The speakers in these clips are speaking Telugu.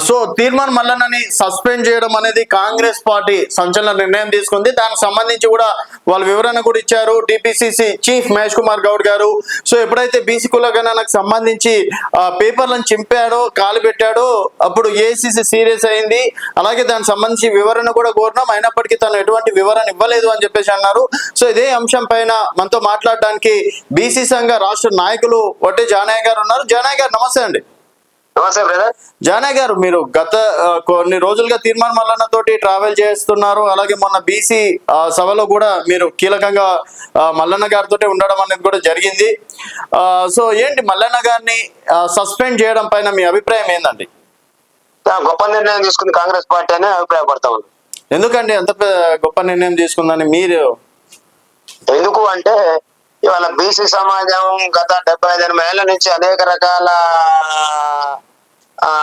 సో తీర్మాన్ మల్లన్నని సస్పెండ్ చేయడం అనేది కాంగ్రెస్ పార్టీ సంచలన నిర్ణయం తీసుకుంది. దానికి సంబంధించి కూడా వాళ్ళ వివరణ కూడా ఇచ్చారు టిపిసిసి చీఫ్ మహేష్ కుమార్ గౌడ్ గారు. సో ఎప్పుడైతే బీసీ కులగణనకు సంబంధించి పేపర్లను చింపాడో కాలు పెట్టాడో అప్పుడు ఏఐసిసి సీరియస్ అయింది. అలాగే దానికి సంబంధించి వివరణ కూడా కోరినాం, అయినప్పటికీ తను ఎటువంటి వివరణ ఇవ్వలేదు అని చెప్పేసి అన్నారు. సో ఇదే అంశం పైన మనతో మాట్లాడడానికి బీసీ సంఘ రాష్ట్ర నాయకులు వడ్డే జానయ్య గారు ఉన్నారు. జానయ్య గారు నమస్తే అండి. నమస్తే బ్రదర్. జానయ్య గారు, మీరు గత కొన్ని రోజులుగా తీర్మాన్ మల్లన్న తోటి ట్రావెల్ చేస్తున్నారు. అలాగే మొన్న బీసీ సభలో కూడా మీరు కీలకంగా మల్లన్న గారితో ఉండడం అనేది కూడా జరిగింది. సో ఏంటి మల్లన్న గారిని సస్పెండ్ చేయడం పైన మీ అభిప్రాయం ఏందండి? గొప్ప నిర్ణయం తీసుకుంది కాంగ్రెస్ పార్టీ అని అభిప్రాయపడతా ఉంది. ఎందుకండి అంత గొప్ప నిర్ణయం తీసుకుందని మీరు? ఎందుకు అంటే ఇవాళ బీసీ సమాజం గత 75 ఏళ్ల నుంచి అనేక రకాల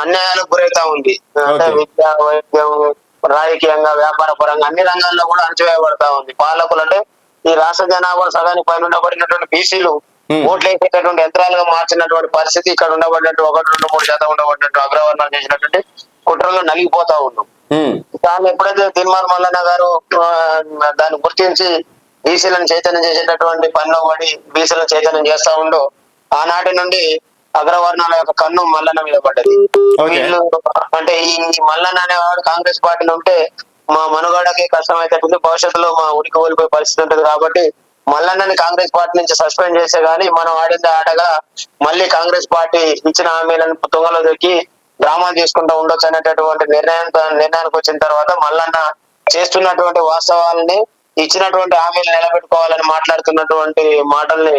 అన్యాయాలకు గురవుతా ఉంది. అంటే విద్య, వైద్యం, రాజకీయంగా, వ్యాపార పరంగా అన్ని రంగాల్లో కూడా అణచివేయబడతా ఉంది. పాలకులు అంటే ఈ రాష్ట్ర జనాభా సగానికి పైన ఉండబడినటువంటి బీసీలు ఓట్లు వేసేటటువంటి యంత్రాలుగా మార్చినటువంటి పరిస్థితి ఇక్కడ ఉండబడినట్టు 1, 2, 3% ఉండబడినట్టు అగ్రవర్ణాలు చేసినటువంటి కుట్రలో నలిగిపోతా ఉన్నాం. దాన్ని ఎప్పుడైతే తీర్మాన్ మల్లన్న గారు దాన్ని గుర్తించి బీసీలను చైతన్యం చేసేటటువంటి పనిలో పడి బీసీలను చైతన్యం చేస్తా ఉండో ఆనాటి నుండి అగ్రవర్ణాల యొక్క కన్ను మల్లన్న మీద పడ్డది. వీళ్ళు అంటే ఈ మల్లన్న అనేవాడు కాంగ్రెస్ పార్టీలో ఉంటే మా మనుగడకి కష్టం అవుతుంది, భవిష్యత్తులో మా ఉనికి కోల్పోయే పరిస్థితి ఉంటుంది. కాబట్టి మల్లన్నని కాంగ్రెస్ పార్టీ నుంచి సస్పెండ్ చేసే గానీ మనం ఆడింది ఆటగా మళ్ళీ కాంగ్రెస్ పార్టీ ఇచ్చిన హామీలను తుంగలో దొక్కి డ్రామాలు చేసుకుంటూ ఉండొచ్చు అనేటటువంటి నిర్ణయానికి వచ్చిన తర్వాత మల్లన్న చేస్తున్నటువంటి వాస్తవాలని ఇచ్చినటువంటి హామీలు నిలబెట్టుకోవాలని మాట్లాడుతున్నటువంటి మాటల్ని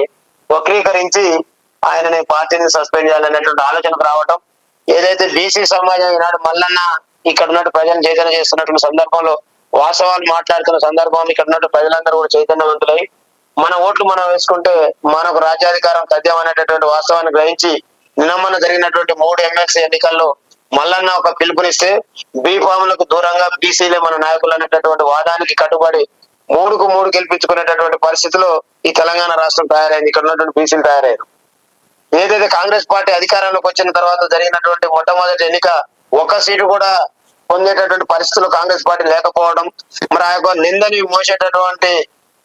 వక్రీకరించి ఆయనని పార్టీని సస్పెండ్ చేయాలనేటువంటి ఆలోచనకు రావటం, ఏదైతే బీసీ సమాజం ఈనాడు మల్లన్న ఇక్కడ ఉన్నట్టు ప్రజలను చైతన్యం చేస్తున్నటువంటి సందర్భంలో వాస్తవాలు మాట్లాడుతున్న సందర్భంలో ఇక్కడ ఉన్నట్టు ప్రజలందరూ కూడా చైతన్యవంతులై మన ఓట్లు మనం వేసుకుంటే మనకు రాజ్యాధికారం తథ్యం అనేటటువంటి వాస్తవాన్ని గ్రహించి నిన్న జరిగినటువంటి 3 ఎమ్మెల్సీ ఎన్నికల్లో మల్లన్న ఒక పిలుపునిస్తే బీఫాములకు దూరంగా బీసీలే మన నాయకులు అనేటటువంటి వాదానికి కట్టుబడి 3కు 3 గెలిపించుకునేటటువంటి పరిస్థితిలో ఈ తెలంగాణ రాష్ట్రం తయారైంది. ఇక్కడ ఉన్నటువంటి బీసీలు తయారయ్యారు. ఏదైతే కాంగ్రెస్ పార్టీ అధికారంలోకి వచ్చిన తర్వాత జరిగినటువంటి మొట్టమొదటి ఎన్నిక 1 సీటు కూడా పొందేటటువంటి పరిస్థితులు కాంగ్రెస్ పార్టీ లేకపోవడం, మరి ఆ యొక్క నిందని మోసేటటువంటి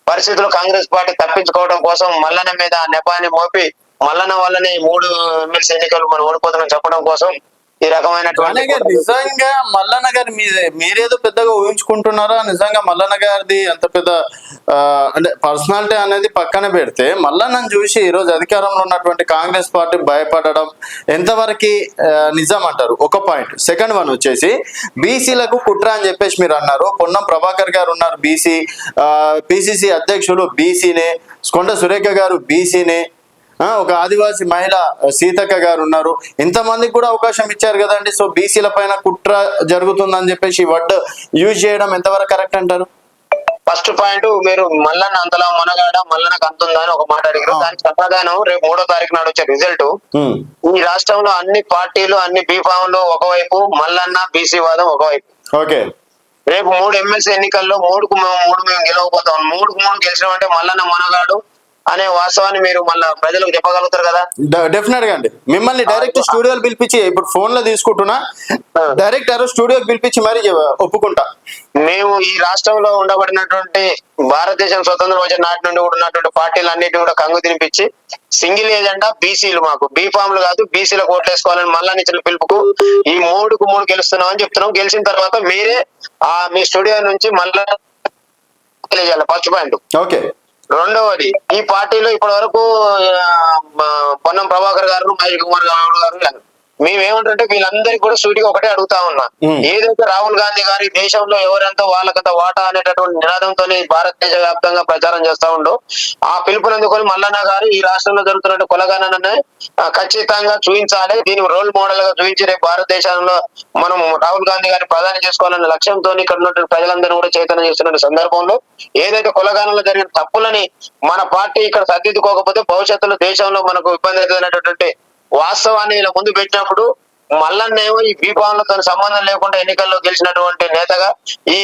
పరిస్థితులు కాంగ్రెస్ పార్టీ తప్పించుకోవడం కోసం మల్లన్న మీద ఆ నెపాన్ని మోపి మల్లన్న వల్లనే 3 ఎమ్మెల్సీ ఎన్నికలు మనం ఓడిపోతున్నాం చెప్పడం కోసం ఈ రకమైనటువంటి నిజంగా మల్లన్న గారి మీరేదో పెద్దగా ఊహించుకుంటున్నారా? నిజంగా మల్లన్న గారిది అంత పెద్ద అంటే పర్సనాలిటీ అనేది పక్కన పెడితే మల్లన్నను చూసి ఈరోజు అధికారంలో ఉన్నటువంటి కాంగ్రెస్ పార్టీ భయపడడం ఎంతవరకు నిజం అంటారు? ఒక పాయింట్. సెకండ్ వన్ వచ్చేసి బీసీలకు కుట్ర అని చెప్పేసి మీరు అన్నారు. పొన్నం ప్రభాకర్ గారు ఉన్నారు బీసీ, పిసిసి అధ్యక్షులు బీసీనే, కొండ సురేఖ గారు బీసీనే, ఒక ఆదివాసీ మహిళ సీతక్క గారు ఉన్నారు. ఇంతమందికి కూడా అవకాశం ఇచ్చారు కదండి. సో బీసీల పైన కుట్ర జరుగుతుందని చెప్పేసి వర్డ్ యూజ్ చేయడం ఎంతవరకు కరెక్ట్ అంటారు? ఫస్ట్ పాయింట్, మీరు మల్లన్న అంతలా మనగాడ మల్లన్నకు అంతుందా అని ఒక మాట అడిగారు. దానికి సమాధానం రేపు 3వ తారీఖు నాడు వచ్చే రిజల్ట్. ఈ రాష్ట్రంలో అన్ని పార్టీలు అన్ని బీఫామ్లు ఒకవైపు, మల్లన్న బీసీ వాదం ఒకవైపు. ఓకే, రేపు 3 ఎమ్మెల్సీ ఎన్నికల్లో 3కు 3 మేము గెలవబోతాం. 3కు 3 గెలిచినామంటే మల్లన్న మనగాడు అనే వాస్తవాన్ని మీరు మళ్ళీ ప్రజలకు చెప్పగలుగుతారు కదా? డెఫినెట్ గా అండి. మిమ్మల్ని డైరెక్ట్ స్టూడియోకి పిలిపించి, ఇప్పుడు ఫోన్ లో తీసుకుంటున్నా, డైరెక్ట్ స్టూడియోకి పిలిపించి మరి ఒప్పుకుంటా. మేము ఈ రాష్ట్రంలో ఉండబడినటువంటి భారతదేశం స్వతంత్రం వచ్చిన నాటి నుండి కూడా ఉన్నటువంటి పార్టీలు అన్నింటినీ కూడా కంగు తినిపించి సింగిల్ ఏజెండా బీసీలు, మాకు బీఫామ్లు కాదు బీసీలకు ఓట్లేసుకోవాలని మల్లన్న ఇచ్చిన పిలుపుకు ఈ 3కు 3 గెలుస్తున్నాం అని చెప్తున్నాం. గెలిచిన తర్వాత మీరే మీ స్టూడియో నుంచి మళ్ళా తెలియజేయాలి. First point. ఓకే. రెండవది, ఈ పార్టీలో ఇప్పటి వరకు పొన్నం ప్రభాకర్ గారు, మహేష్ కుమార్ గౌడ్ గారు మేమేమంటే వీళ్ళందరికీ కూడా సూటిగా ఒకటే అడుగుతా ఉన్నా. ఏదైతే రాహుల్ గాంధీ గారి దేశంలో ఎవరెంతో వాళ్ళకంత వాటా అనేటటువంటి నినాదంతో భారతదేశ వ్యాప్తంగా ప్రచారం చేస్తా ఉండో ఆ పిలుపునందుకొని మల్లన్న గారు ఈ రాష్ట్రంలో జరుగుతున్న కులగణనని ఖచ్చితంగా చూపించాలి, దీన్ని రోల్ మోడల్ గా చూపించి రేపు భారతదేశంలో మనం రాహుల్ గాంధీ గారిని ప్రధాని చేసుకోవాలనే లక్ష్యంతో ఇక్కడ ఉన్నటువంటి ప్రజలందరూ కూడా చైతన్యం చేస్తున్న సందర్భంలో ఏదైతే కులగణనలో జరిగిన తప్పులని మన పార్టీ ఇక్కడ సర్దిద్దుకోకపోతే భవిష్యత్తులో దేశంలో మనకు ఇబ్బంది అవుతున్నటువంటి వాస్తవాన్ని ఇలా ముందు పెట్టినప్పుడు మల్లన్నేమో ఈ బీఫామ్లతో సంబంధం లేకుండా ఎన్నికల్లో గెలిచినటువంటి నేతగా ఈ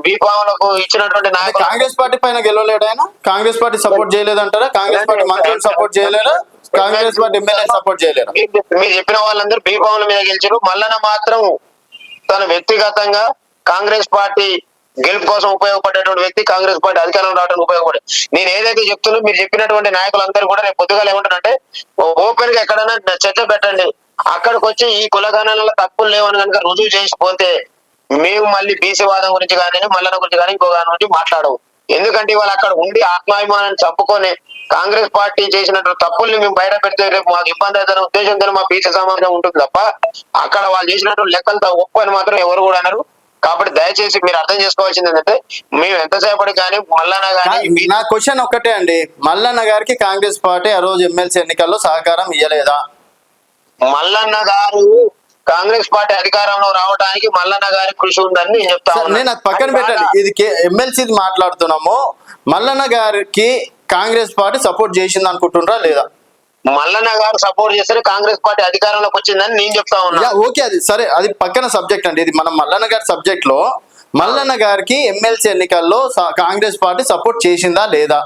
బీఫామ్లకు ఇచ్చినటువంటి నాయకులు కాంగ్రెస్ పార్టీ పైన గెలవలేడు ఆయన. కాంగ్రెస్ పార్టీ సపోర్ట్ చేయలేదంటారా? కాంగ్రెస్ పార్టీ మంత్రులు సపోర్ట్ చేయలేదా? కాంగ్రెస్ పార్టీ ఎమ్మెల్యే సపోర్ట్ చేయలేరు. మీరు చెప్పిన వాళ్ళందరూ బీఫామ్ల మీద గెలిచారు. మల్లన్న మాత్రం తన వ్యక్తిగతంగా కాంగ్రెస్ పార్టీ గెలుపు కోసం ఉపయోగపడేటువంటి వ్యక్తి, కాంగ్రెస్ పార్టీ అధికారంలో రావడానికి ఉపయోగపడే. నేను ఏదైతే చెప్తున్నా మీరు చెప్పినటువంటి నాయకులందరూ కూడా రేపు పొద్దుగా ఏమంటారంటే ఓపెన్ గా ఎక్కడైనా చర్చ పెట్టండి, అక్కడికి వచ్చి ఈ కులగణనలో తప్పులు లేవని కనుక రుజువు చేసిపోతే మేము మళ్ళీ బీసీ వాదం గురించి కానీ మల్లన్న గురించి కానీ ఇంకో దాని గురించి మాట్లాడవు. ఎందుకంటే ఇవాళ అక్కడ ఉండి ఆత్మాభిమానాన్ని చంపుకొని కాంగ్రెస్ పార్టీ చేసినటువంటి తప్పుల్ని మేము బయట పెడితే రేపు మాకు ఇబ్బంది అవుతున్న ఉద్దేశంతో మా బీసీ సమాజం ఉంటుంది తప్ప అక్కడ వాళ్ళు చేసినటువంటి లెక్కలతో ఒప్పు అని మాత్రం ఎవరు కూడా అన్నారు. కాబట్టి దయచేసి మీరు అర్థం చేసుకోవాల్సింది ఏంటంటే మేము ఎంతసేపటి కానీ మల్లన్న కానీ. నా క్వశ్చన్ ఒక్కటే అండి, మల్లన్న గారికి కాంగ్రెస్ పార్టీ ఆ రోజు ఎమ్మెల్సీ ఎన్నికల్లో సహకారం ఇవ్వలేదా? మల్లన్న గారు కాంగ్రెస్ పార్టీ అధికారంలో రావడానికి మల్లన్న గారి కృషి ఉందని నేను చెప్తా ఉన్నాను. నేను అది పక్కన పెట్టండి, ఇది ఎమ్మెల్సీ మాట్లాడుతున్నాము. మల్లన్న గారికి కాంగ్రెస్ పార్టీ సపోర్ట్ చేసింది అనుకుంటున్నారా లేదా? మల్లన్న గారు సపోర్ట్ చేస్తే కాంగ్రెస్ పార్టీ అధికారంలోకి వచ్చిందని నేను చెప్తా ఉన్నా. ఓకే, అది సరే, అది పక్కన సబ్జెక్ట్ అండి. ఇది మనం మల్లన్న గారి సబ్జెక్ట్ లో మల్లన్న గారికి ఎమ్మెల్సీ ఎన్నికల్లో కాంగ్రెస్ పార్టీ సపోర్ట్ చేసిందా లేదా?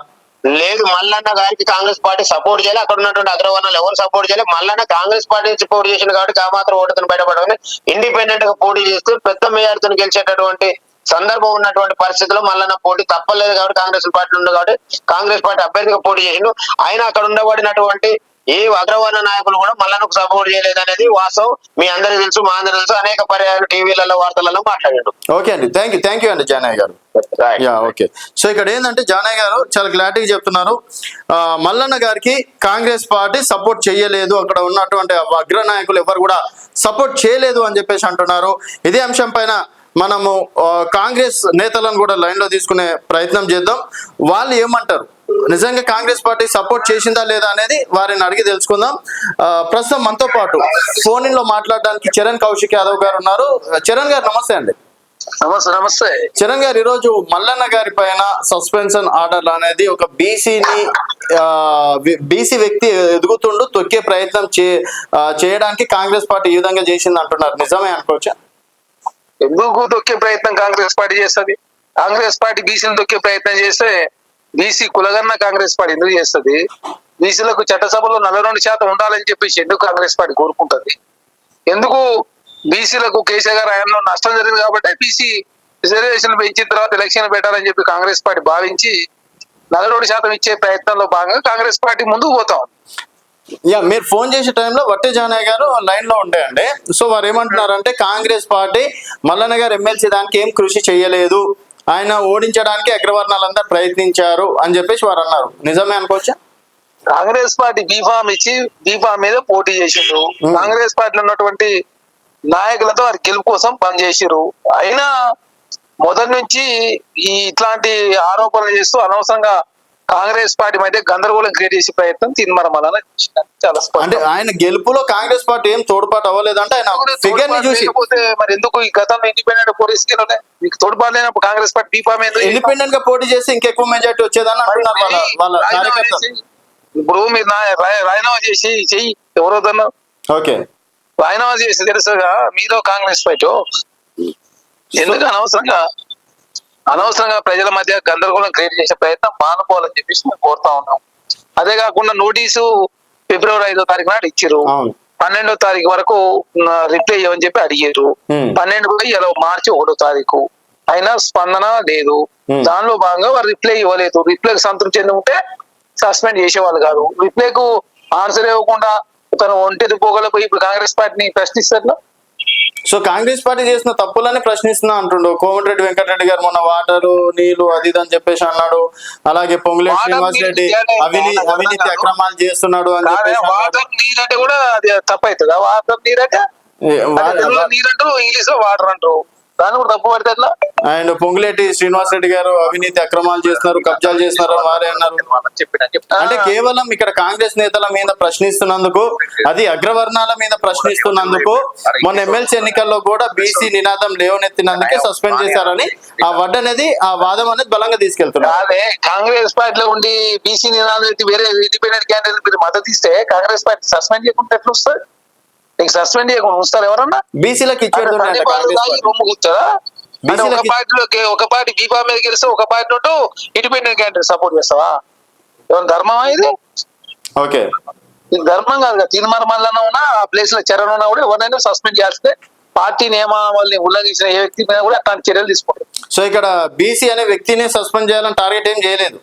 లేదు, మల్లన్న గారికి కాంగ్రెస్ పార్టీ సపోర్ట్ చేయాలి. అక్కడ ఉన్నటువంటి అగ్రవర్ణాలు ఎవరు సపోర్ట్ చేయాలి? మల్లన్న కాంగ్రెస్ పార్టీ సపోర్ట్ చేసింది కాబట్టి ఆ మాత్రం ఓటుతో బయటపడగానే ఇండిపెండెంట్ గా పోటీ చేస్తూ పెద్ద మేయర్తో గెలిచేటటువంటి సందర్భం ఉన్నటువంటి పరిస్థితుల్లో మల్లన్న పోటీ తప్పలేదు కాబట్టి కాంగ్రెస్ పార్టీ ఉంది కాబట్టి కాంగ్రెస్ పార్టీ అభ్యర్థిగా పోటీ చేసిండు. ఆయన అక్కడ ఉండబడినటువంటి ఏ అగ్రవర్ణ నాయకులు కూడా మల్లన్నకు సపోర్ట్ చేయలేదు అనేది వాస్తవం. మీ అందరికీ తెలుసు, మా అందరికీ తెలుసు. అనేక పర్యాయాలు టీవీలలో వార్తలలో మాట్లాడాడు. ఓకే అండి, థ్యాంక్ యూ అండి జానయ్య గారు. ఓకే, సో ఇక్కడ ఏంటంటే జానయ్య గారు చాలా క్లారిటీగా చెప్తున్నారు. మల్లన్న గారికి కాంగ్రెస్ పార్టీ సపోర్ట్ చేయలేదు, అక్కడ ఉన్నటువంటి అగ్ర నాయకులు ఎవరు కూడా సపోర్ట్ చేయలేదు అని చెప్పేసి అంటున్నారు. ఇదే అంశం పైన మనము కాంగ్రెస్ నేతలను కూడా లైన్ లో తీసుకునే ప్రయత్నం చేద్దాం. వాళ్ళు ఏమంటారు, నిజంగా కాంగ్రెస్ పార్టీ సపోర్ట్ చేసిందా లేదా అనేది వారిని అడిగి తెలుసుకుందాం. ప్రస్తుతం మనతో పాటు ఫోన్ లో మాట్లాడడానికి చరణ్ కౌశిక్ యాదవ్ గారు ఉన్నారు. చరణ్ గారు నమస్తే అండి. నమస్తే చరణ్ గారు, ఈరోజు మల్లన్న గారి పైన సస్పెన్షన్ ఆర్డర్ అనేది ఒక బీసీ వ్యక్తి ఎదుగుతుండు తొక్కే ప్రయత్నం చేయడానికి కాంగ్రెస్ పార్టీ ఈ విధంగా చేసింది అంటున్నారు, నిజమే అనుకోవచ్చా? ఎందుకు తొక్కే ప్రయత్నం కాంగ్రెస్ పార్టీ చేస్తుంది? కాంగ్రెస్ పార్టీ బీసీలు తొక్కే ప్రయత్నం చేస్తే బీసీ కులగన్న కాంగ్రెస్ పార్టీ ఎందుకు చేస్తుంది? బీసీలకు చట్టసభలో 42% ఉండాలని చెప్పేసి ఎందుకు కాంగ్రెస్ పార్టీ కోరుకుంటుంది? ఎందుకు బీసీలకు కేసీఆర్ గారు ఆయనలో నష్టం జరిగింది కాబట్టి బీసీ రిజర్వేషన్ పెంచిన తర్వాత ఎలక్షన్ పెట్టాలని చెప్పి కాంగ్రెస్ పార్టీ భావించి 42% ఇచ్చే ప్రయత్నంలో భాగంగా కాంగ్రెస్ పార్టీ ముందుకు పోతాం. మీరు ఫోన్ చేసే టైంలో వట్టి జానయ్య గారు లైన్ లో ఉండేయండి. సో వారు ఏమంటున్నారంటే కాంగ్రెస్ పార్టీ మల్లన్న గారు ఎమ్మెల్సీ దానికి ఏం కృషి చేయలేదు, ఆయన ఓడించడానికి అగ్రవర్ణాలంతా ప్రయత్నించారు అని చెప్పేసి వారు అన్నారు, నిజమే అనుకోవచ్చా? కాంగ్రెస్ పార్టీ బీఫామ్ ఇచ్చి బీఫామ్ మీద పోటీ చేసిండ్రు. కాంగ్రెస్ పార్టీలో ఉన్నటువంటి నాయకులతో వారి గెలుపు కోసం పనిచేసిరు. అయినా మొదటి నుంచి ఇట్లాంటి ఆరోపణలు చేస్తూ అనవసరంగా కాంగ్రెస్ పార్టీ మధ్య గందరగోళం క్రియేట్ చేసే ప్రయత్నం తీర్మానం చాలా అంటే ఆయన గెలుపులో కాంగ్రెస్ పార్టీ ఏం తోడ్పాటు అవ్వలేదంటే ఆయన ఫిగర్ ని చూసి మరి ఎందుకు ఈ గతంలో ఇండిపెండెంట్ పోటీ మీకు తోడ్పాటు లేనప్పుడు కాంగ్రెస్ పార్టీ బీఫామ్ ఇండిపెండెంట్ గా పోటీ చేసి ఇంకెక్కువ మెజార్టీ వచ్చేదని అంటున్నారు వాళ్ళ కార్యకర్తలు. ఇప్పుడు మీరు రాజీనామా చేసి చెయ్యి ఎవరోదన్నా, ఓకే రాజీనామా చేసి తెలుసుగా మీలో కాంగ్రెస్ పార్టీ ఎందుకు అనవసరంగా ప్రజల మధ్య గందరగోళం క్రియేట్ చేసే ప్రయత్నం మానుకోవాలని చెప్పేసి మేము కోరుతా ఉన్నాం. అదే కాకుండా నోటీసు ఫిబ్రవరి 5వ తారీఖు నాడు ఇచ్చారు. 12వ తారీఖు వరకు రిప్లై ఇవ్వని చెప్పి అడిగారు. 12 మార్చి 1వ తారీఖు అయినా స్పందన లేదు. దానిలో భాగంగా వారు రిప్లై ఇవ్వలేదు. రిప్లైకి సంతృప్తి చెంది ఉంటే సస్పెండ్ చేసేవాళ్ళు కాదు. రిప్లైకు ఆన్సర్ ఇవ్వకుండా తను ఒంటరి పోగలపోయి ఇప్పుడు కాంగ్రెస్ పార్టీని ప్రశ్నిస్తారు. సో కాంగ్రెస్ పార్టీ చేసిన తప్పులని ప్రశ్నిస్తున్నా అంటుండు కోమటిరెడ్డి వెంకటరెడ్డి గారు. మొన్న వాటరు నీళ్లు అది అని చెప్పేసి అన్నాడు. అలాగే పొంగులేటి శ్రీనివాస్ రెడ్డి అవినీతి అక్రమాలు చేస్తున్నాడు అని చెప్పేసి. వాటర్ నీరు అంటే కూడా అది తప్పవుతుందా? వాటర్ నీరు అంటే నీరంటూ ఇంగ్లీష్ లో వాటర్ అంటారు, దాన్ని కూడా తప్పు పడితే ఎట్లా? అండ్ పొంగులేటి శ్రీనివాస్ రెడ్డి గారు అవినీతి అక్రమాలు చేస్తున్నారు, కబ్జాలు చేస్తున్నారు అని వారే అన్నారు. అంటే కేవలం ఇక్కడ కాంగ్రెస్ నేతల మీద ప్రశ్నిస్తున్నందుకు, అది అగ్రవర్ణాల మీద ప్రశ్నిస్తున్నందుకు మొన్న ఎమ్మెల్సీ ఎన్నికల్లో కూడా బీసీ నినాదం లేవనెత్తినందుకే సస్పెండ్ చేశారని ఆ వాదం అనేది బలంగా తీసుకెళ్తున్నారు. అదే కాంగ్రెస్ పార్టీలో ఉండి బీసీ నినాదం ఎత్తి వేరే ఇండిపెండెంట్ క్యాండిడేట్ మీరు మద్దతు ఇస్తే కాంగ్రెస్ పార్టీ సస్పెండ్ చేయకుండా ఎట్లా వస్తుంది? నీకు సస్పెండ్ చేయకుండా వస్తారు ఎవరన్నా? బీసీలకు ఇచ్చేది ఒక పార్టీ బీఫా మీద గెలిస్తే ఒక పార్టీ ఇండిపెండెంట్ క్యాండిడేట్ సపోర్ట్ చేస్తావా? ఏమైనా ధర్మమా ఇది? ఓకే, ఇది ధర్మం కాదు కదా. తీర్మానం వల్ల ఉన్నా ఆ ప్లేస్ లో చరణ్ ఉన్నా కూడా ఎవరినైనా సస్పెండ్ చేస్తే పార్టీ నియమావళిని ఉల్లంఘించిన ఏ వ్యక్తి మీద కూడా అట్లాంటి చర్యలు తీసుకుంటారు. సో ఇక్కడ బీసీ అనే వ్యక్తిని సస్పెండ్ చేయాలని టార్గెట్ ఏం చేయలేదు.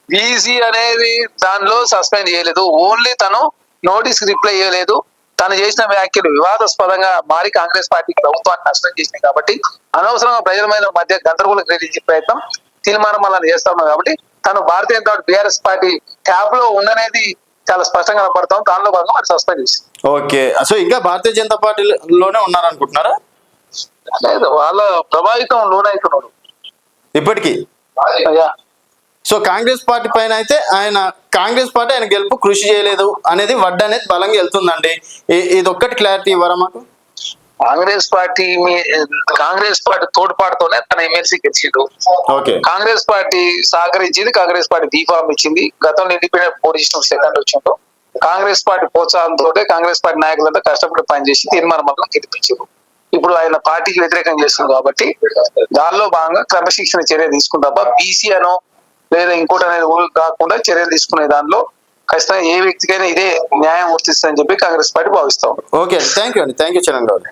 బీసీ అనేది దానిలో సస్పెండ్ చేయలేదు. ఓన్లీ తను నోటీస్ రిప్లై చేయలేదు. తను చేసిన వ్యాఖ్యలు వివాదాస్పదంగా మారి కాంగ్రెస్ పార్టీకి ప్రభుత్వాన్ని నష్టం చేసినాయి కాబట్టి అనవసరంగా ప్రజల మధ్య గందరగోళం క్రియేటించే ప్రయత్నం తీర్మానం వల్ల చేస్తా ఉన్నాం కాబట్టి తను Bharatiya Janata party BRS party tab లో ఉండనేది చాలా స్పష్టంగా కనపడతాం. దానిలో భాగంగా మరి సస్పెండ్ చేసి. ఓకే, సో ఇంకా భారతీయ జనతా పార్టీలోనే ఉన్నారనుకుంటున్నారా? లేదు, వాళ్ళ ప్రభావితం లోనవుతున్నాడు ఇప్పటికీ. అయ్యా. సో కాంగ్రెస్ పార్టీ పైన అయితే కాంగ్రెస్ పార్టీ ఆయన గెలుపు కృషి చేయలేదు అనేది వడ్డ అనేది బలంగా వెళ్తుందండి. ఇది ఒక్కటి క్లారిటీ ఇవ్వరా మాకు? కాంగ్రెస్ పార్టీ తోడ్పాటుతోనే తన ఎమ్మెల్సీ గెలిచిండు. ఓకే, కాంగ్రెస్ పార్టీ సహకరించింది. కాంగ్రెస్ పార్టీ బీఫామ్ ఇచ్చింది. గతంలో ఇండిపెండెంట్ పొజిషన్ సెకండ్ వచ్చిండు. కాంగ్రెస్ పార్టీ ప్రోత్సాహంతో కాంగ్రెస్ పార్టీ నాయకులంతా కష్టపడి పనిచేసి తీర్మానం వల్ల గెలిపించారు. ఇప్పుడు ఆయన పార్టీకి వ్యతిరేకం చేస్తున్నారు కాబట్టి దానిలో భాగంగా క్రమశిక్షణ చర్య తీసుకుని తప్ప బీసీ అనో లేదా ఇంకోటి అనేది కాకుండా చర్యలు తీసుకునే దానిలో ఖచ్చితంగా ఏ వ్యక్తికైనా ఇదే న్యాయం వర్తిస్తుందని చెప్పి కాంగ్రెస్ పార్టీ భావిస్తాం. ఓకే, థ్యాంక్ యూ అండి, thank you Charan Goud.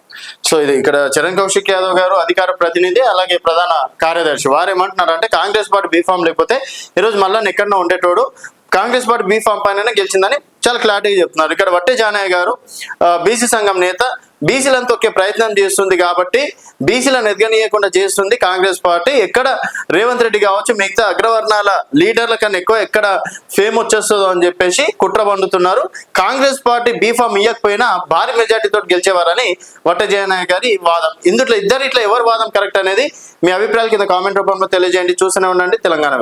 So ఇది ఇక్కడ చరణ్ కౌశిక్ యాదవ్ గారు అధికార ప్రతినిధి, అలాగే ప్రధాన కార్యదర్శి. వారు ఏమంటున్నారు అంటే కాంగ్రెస్ పార్టీ బీఫామ్ లేకపోతే ఈరోజు మళ్ళీ ఎక్కడో ఉండేటోడు, కాంగ్రెస్ పార్టీ బీఫామ్ పైన గెలిచిందని చాలా క్లారిటీగా చెప్తున్నారు. ఇక్కడ వట్టే జానయ్య గారు బీసీ సంఘం నేత, బీసీలను తొక్కే ప్రయత్నం చేస్తుంది కాబట్టి బీసీలను ఎదగనీయకుండా చేస్తుంది కాంగ్రెస్ పార్టీ. ఎక్కడ రేవంత్ రెడ్డి కావచ్చు మిగతా అగ్రవర్ణాల లీడర్ల కన్నా ఎక్కువ ఎక్కడ ఫేమ్ వచ్చేస్తుందో అని చెప్పేసి కుట్ర పండుతున్నారు. కాంగ్రెస్ పార్టీ బీఫామ్ ఇవ్వకపోయినా భారీ మెజార్టీతో గెలిచేవారని వట్టే జానయ్య గారి వాదం. ఇట్లా ఎవరి వాదం కరెక్ట్ అనేది మీ అభిప్రాయాలు కింద కామెంట్ రూపంలో తెలియజేయండి. చూస్తూనే ఉండండి తెలంగాణ.